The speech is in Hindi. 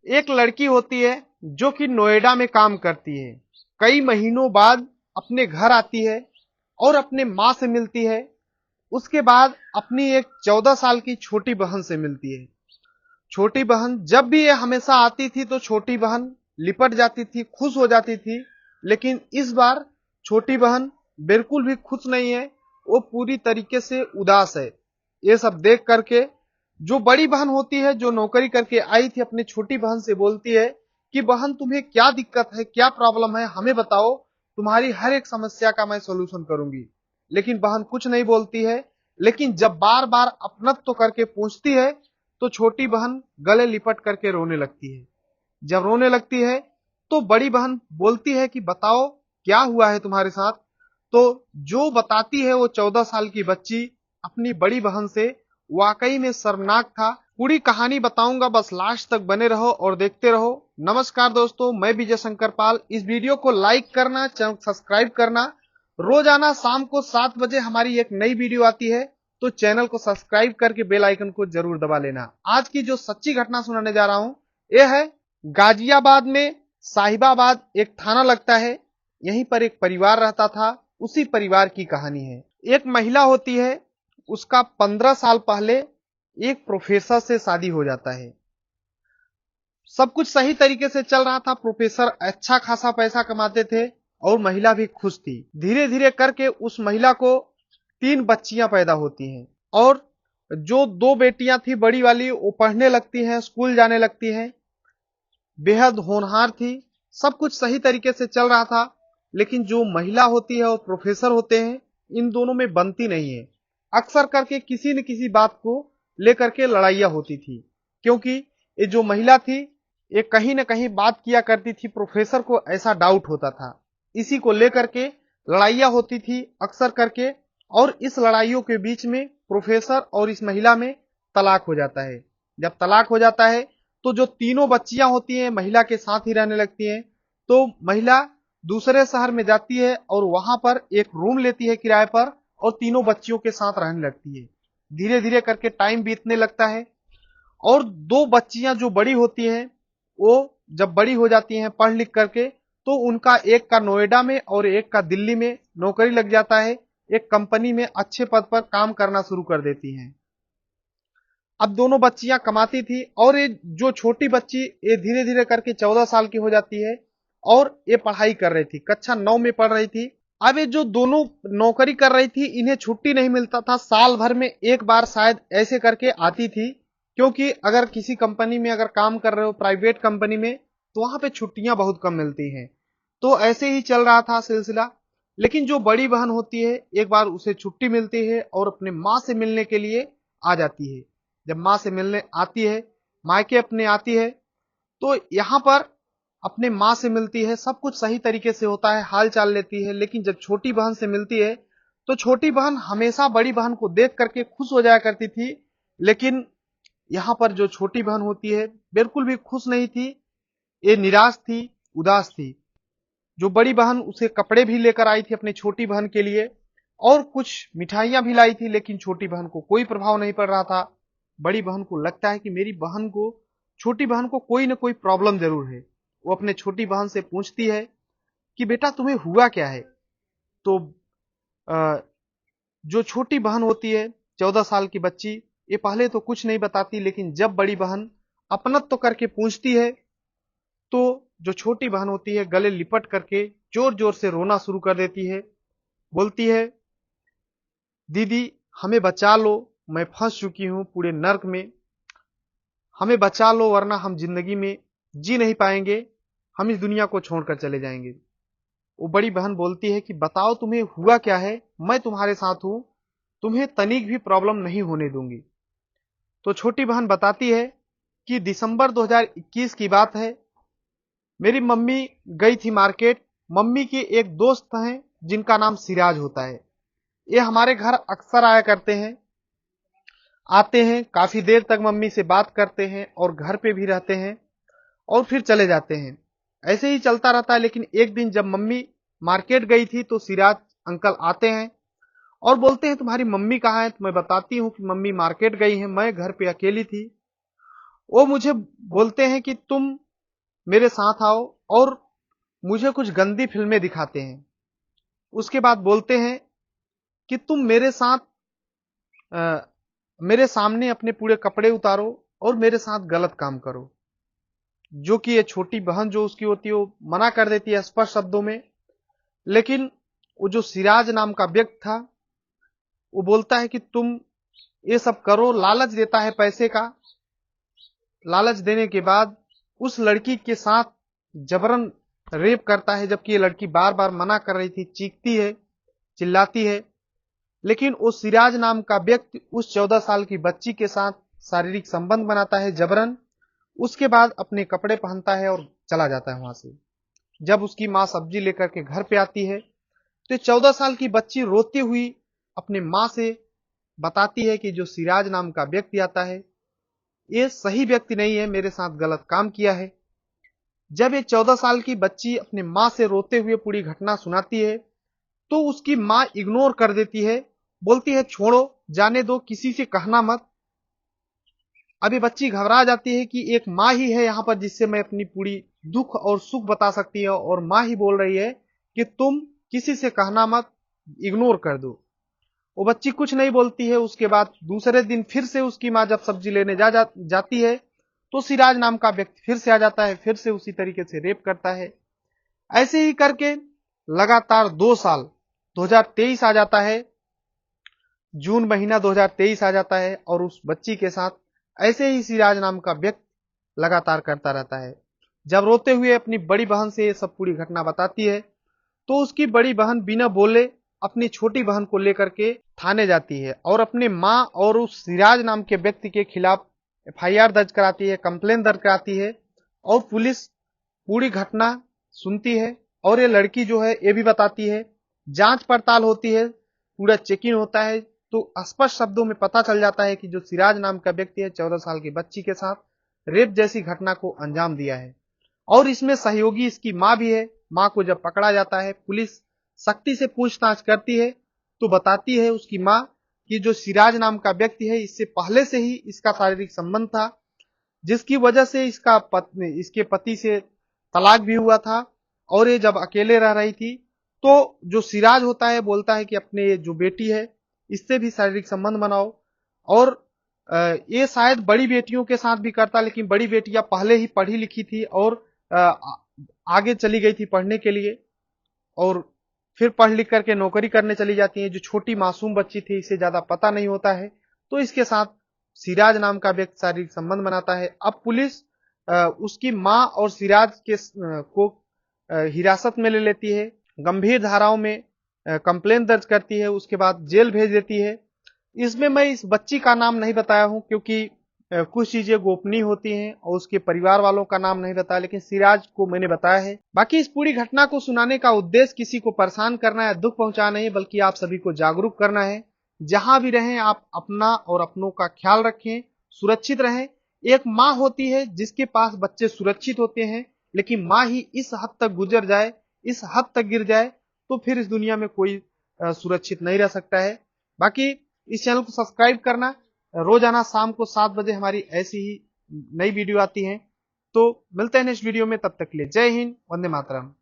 एक लड़की होती है जो कि नोएडा में काम करती है। कई महीनों बाद अपने घर आती है और अपने माँ से मिलती है। उसके बाद अपनी एक 14 साल की छोटी बहन से मिलती है। छोटी बहन जब भी ये हमेशा आती थी तो छोटी बहन लिपट जाती थी, खुश हो जाती थी। लेकिन इस बार छोटी बहन बिल्कुल भी खुश नहीं है, वो पूरी तरीके से उदास है। ये सब देख करके जो बड़ी बहन होती है, जो नौकरी करके आई थी, अपनी छोटी बहन से बोलती है कि बहन तुम्हें क्या दिक्कत है, क्या प्रॉब्लम है, हमें बताओ, तुम्हारी हर एक समस्या का मैं सोल्यूशन करूंगी। लेकिन बहन कुछ नहीं बोलती है। लेकिन जब बार बार अपनत्व करके पूछती है तो छोटी बहन गले लिपट करके रोने लगती है। जब रोने लगती है तो बड़ी बहन बोलती है कि बताओ क्या हुआ है तुम्हारे साथ। तो जो बताती है वो 14 साल की बच्ची अपनी बड़ी बहन से, वाकई में शर्मनाक था। पूरी कहानी बताऊंगा, बस लास्ट तक बने रहो और देखते रहो। नमस्कार दोस्तों, मैं विजय शंकर पाल। इस वीडियो को लाइक करना, चैनल सब्सक्राइब करना। रोजाना शाम को 7 बजे हमारी एक नई वीडियो आती है, तो चैनल को सब्सक्राइब करके बेल आइकन को जरूर दबा लेना। आज की जो सच्ची घटना सुनाने जा रहा हूं, यह है गाजियाबाद में साहिबाबाद एक थाना लगता है। यहीं पर एक परिवार रहता था, उसी परिवार की कहानी है। एक महिला होती है, उसका 15 साल पहले एक प्रोफेसर से शादी हो जाता है। सब कुछ सही तरीके से चल रहा था, प्रोफेसर अच्छा खासा पैसा कमाते थे और महिला भी खुश थी। धीरे धीरे करके उस महिला को 3 बच्चियां पैदा होती हैं और जो 2 बेटियां थी, बड़ी वाली वो पढ़ने लगती हैं, स्कूल जाने लगती हैं, बेहद होनहार थी। सब कुछ सही तरीके से चल रहा था। लेकिन जो महिला होती है और प्रोफेसर होते हैं, इन दोनों में बनती नहीं है। अक्सर करके किसी न किसी बात को लेकर के लड़ाइयां होती थी, क्योंकि ये जो महिला थी, ये कहीं न कहीं बात किया करती थी, प्रोफेसर को ऐसा डाउट होता था। इसी को लेकर के लड़ाइयां होती थी अक्सर करके। और इस लड़ाइयों के बीच में प्रोफेसर और इस महिला में तलाक हो जाता है। जब तलाक हो जाता है तो जो तीनों बच्चियां होती हैं महिला के साथ ही रहने लगती हैं। तो महिला दूसरे शहर में जाती है और वहां पर एक रूम लेती है किराए पर और तीनों बच्चियों के साथ रहने लगती है। धीरे धीरे करके टाइम बीतने लगता है और 2 बच्चियां जो बड़ी होती हैं, वो जब बड़ी हो जाती हैं पढ़ लिख करके, तो उनका एक का नोएडा में और एक का दिल्ली में नौकरी लग जाता है। एक कंपनी में अच्छे पद पर काम करना शुरू कर देती हैं। अब दोनों बच्चियां कमाती थी और ये जो छोटी बच्ची, ये धीरे धीरे करके 14 साल की हो जाती है और ये पढ़ाई कर रही थी, कक्षा 9 में पढ़ रही थी। अब ये जो दोनों नौकरी कर रही थी, इन्हें छुट्टी नहीं मिलता था। साल भर में एक बार शायद ऐसे करके आती थी, क्योंकि अगर किसी कंपनी में अगर काम कर रहे हो, प्राइवेट कंपनी में, तो वहां पे छुट्टियां बहुत कम मिलती हैं। तो ऐसे ही चल रहा था सिलसिला। लेकिन जो बड़ी बहन होती है, एक बार उसे छुट्टी मिलती है और अपने माँ से मिलने के लिए आ जाती है। जब माँ से मिलने आती है, मायके अपने आती है, तो यहाँ पर अपने माँ से मिलती है। सब कुछ सही तरीके से होता है, हाल चाल लेती है। लेकिन जब छोटी बहन से मिलती है तो छोटी बहन हमेशा बड़ी बहन को देख करके खुश हो जाया करती थी। लेकिन यहाँ पर जो छोटी बहन होती है, बिल्कुल भी खुश नहीं थी। ये निराश थी, उदास थी। जो बड़ी बहन उसे कपड़े भी लेकर आई थी अपनी छोटी बहन के लिए और कुछ मिठाइयां भी लाई थी, लेकिन छोटी बहन को कोई प्रभाव नहीं पड़ रहा था। बड़ी बहन को लगता है कि मेरी बहन को, छोटी बहन को कोई ना कोई प्रॉब्लम जरूर है। वो अपने छोटी बहन से पूछती है कि बेटा तुम्हें हुआ क्या है। तो अ, जो छोटी बहन होती है, 14 साल की बच्ची, ये पहले तो कुछ नहीं बताती। लेकिन जब बड़ी बहन अपनत्व तो करके पूछती है, तो जो छोटी बहन होती है गले लिपट करके जोर जोर से रोना शुरू कर देती है। बोलती है, दीदी हमें बचा लो, मैं फंस चुकी हूं पूरे नर्क में, हमें बचा लो वरना हम जिंदगी में जी नहीं पाएंगे, हम इस दुनिया को छोड़कर चले जाएंगे। वो बड़ी बहन बोलती है कि बताओ तुम्हें हुआ क्या है, मैं तुम्हारे साथ हूं, तुम्हें तनिक भी प्रॉब्लम नहीं होने दूंगी। तो छोटी बहन बताती है कि दिसंबर 2021 की बात है, मेरी मम्मी गई थी मार्केट। मम्मी की एक दोस्त हैं जिनका नाम सिराज होता है। ये हमारे घर अक्सर आया करते हैं, आते हैं, काफी देर तक मम्मी से बात करते हैं और घर पे भी रहते हैं और फिर चले जाते हैं। ऐसे ही चलता रहता है। लेकिन एक दिन जब मम्मी मार्केट गई थी तो सिराज अंकल आते हैं और बोलते हैं तुम्हारी मम्मी कहाँ है। तो मैं बताती हूँ कि मम्मी मार्केट गई है, मैं घर पे अकेली थी। वो मुझे बोलते हैं कि तुम मेरे साथ आओ, और मुझे कुछ गंदी फिल्में दिखाते हैं। उसके बाद बोलते हैं कि तुम मेरे साथ मेरे सामने अपने पूरे कपड़े उतारो और मेरे साथ गलत काम करो। जो कि ये छोटी बहन जो उसकी होती है वो मना कर देती है स्पष्ट शब्दों में, लेकिन वो जो सिराज नाम का व्यक्ति था वो बोलता है कि तुम ये सब करो, लालच देता है पैसे का। लालच देने के बाद उस लड़की के साथ जबरन रेप करता है, जबकि ये लड़की बार बार मना कर रही थी, चीखती है, चिल्लाती है। लेकिन वो सिराज नाम का व्यक्ति उस 14 साल की बच्ची के साथ शारीरिक संबंध बनाता है जबरन। उसके बाद अपने कपड़े पहनता है और चला जाता है वहां से। जब उसकी माँ सब्जी लेकर के घर पे आती है तो 14 साल की बच्ची रोती हुई अपने माँ से बताती है कि जो सिराज नाम का व्यक्ति आता है ये सही व्यक्ति नहीं है, मेरे साथ गलत काम किया है। जब ये 14 साल की बच्ची अपने माँ से रोते हुए पूरी घटना सुनाती है तो उसकी माँ इग्नोर कर देती है, बोलती है छोड़ो, जाने दो, किसी से कहना मत। अभी बच्ची घबरा जाती है कि एक माँ ही है यहाँ पर जिससे मैं अपनी पूरी दुख और सुख बता सकती है, और माँ ही बोल रही है कि तुम किसी से कहना मत, इग्नोर कर दो। वो बच्ची कुछ नहीं बोलती है। उसके बाद दूसरे दिन फिर से उसकी माँ जब सब्जी लेने जाती है तो सिराज नाम का व्यक्ति फिर से आ जाता है, फिर से उसी तरीके से रेप करता है। ऐसे ही करके लगातार 2 साल, 2023 आ जाता है, जून महीना 2023 आ जाता है, और उस बच्ची के साथ ऐसे ही सिराज नाम का व्यक्ति लगातार करता रहता है। जब रोते हुए अपनी बड़ी बहन से ये सब पूरी घटना बताती है तो उसकी बड़ी बहन बिना बोले अपनी छोटी बहन को लेकर के थाने जाती है और अपने माँ और उस सिराज नाम के व्यक्ति के खिलाफ एफआईआर दर्ज कराती है, कंप्लेन दर्ज कराती है। और पुलिस पूरी घटना सुनती है और ये लड़की जो है ये भी बताती है। जांच पड़ताल होती है, पूरा चेकिंग होता है, तो स्पष्ट शब्दों में पता चल जाता है कि जो सिराज नाम का व्यक्ति है 14 साल की बच्ची के साथ रेप जैसी घटना को अंजाम दिया है। और इसमें सहयोगी इसकी माँ भी है। माँ को जब पकड़ा जाता है, पुलिस सख्ती से पूछताछ करती है तो बताती है उसकी माँ कि जो सिराज नाम का व्यक्ति है इससे पहले से ही इसका शारीरिक संबंध था, जिसकी वजह से इसके पति से तलाक भी हुआ था। और ये जब अकेले रह रही थी तो जो सिराज होता है बोलता है कि अपने जो बेटी है इससे भी शारीरिक संबंध बनाओ। और ये शायद बड़ी बेटियों के साथ भी करता, लेकिन बड़ी बेटियां पहले ही पढ़ी लिखी थी और आगे चली गई थी पढ़ने के लिए, और फिर पढ़ लिख करके नौकरी करने चली जाती है। जो छोटी मासूम बच्ची थी इसे ज्यादा पता नहीं होता है, तो इसके साथ सिराज नाम का व्यक्ति शारीरिक संबंध बनाता है। अब पुलिस उसकी माँ और सिराज को हिरासत में ले लेती है, गंभीर धाराओं में कंप्लेन दर्ज करती है, उसके बाद जेल भेज देती है। इसमें मैं इस बच्ची का नाम नहीं बताया हूं क्योंकि कुछ चीजें गोपनीय होती हैं, और उसके परिवार वालों का नाम नहीं बताया, लेकिन सिराज को मैंने बताया है। बाकी इस पूरी घटना को सुनाने का उद्देश्य किसी को परेशान करना या दुख पहुंचाना नहीं, बल्कि आप सभी को जागरूक करना है। जहां भी रहें आप अपना और अपनों का ख्याल रखें, सुरक्षित रहें। एक माँ होती है जिसके पास बच्चे सुरक्षित होते हैं, लेकिन माँ ही इस हद तक गुजर जाए, इस हद तक गिर जाए, तो फिर इस दुनिया में कोई सुरक्षित नहीं रह सकता है। बाकी इस चैनल को सब्सक्राइब करना। रोजाना शाम को 7 बजे हमारी ऐसी ही नई वीडियो आती है। तो मिलते हैं नेक्स्ट वीडियो में, तब तक के लिए जय हिंद, वंदे मातरम।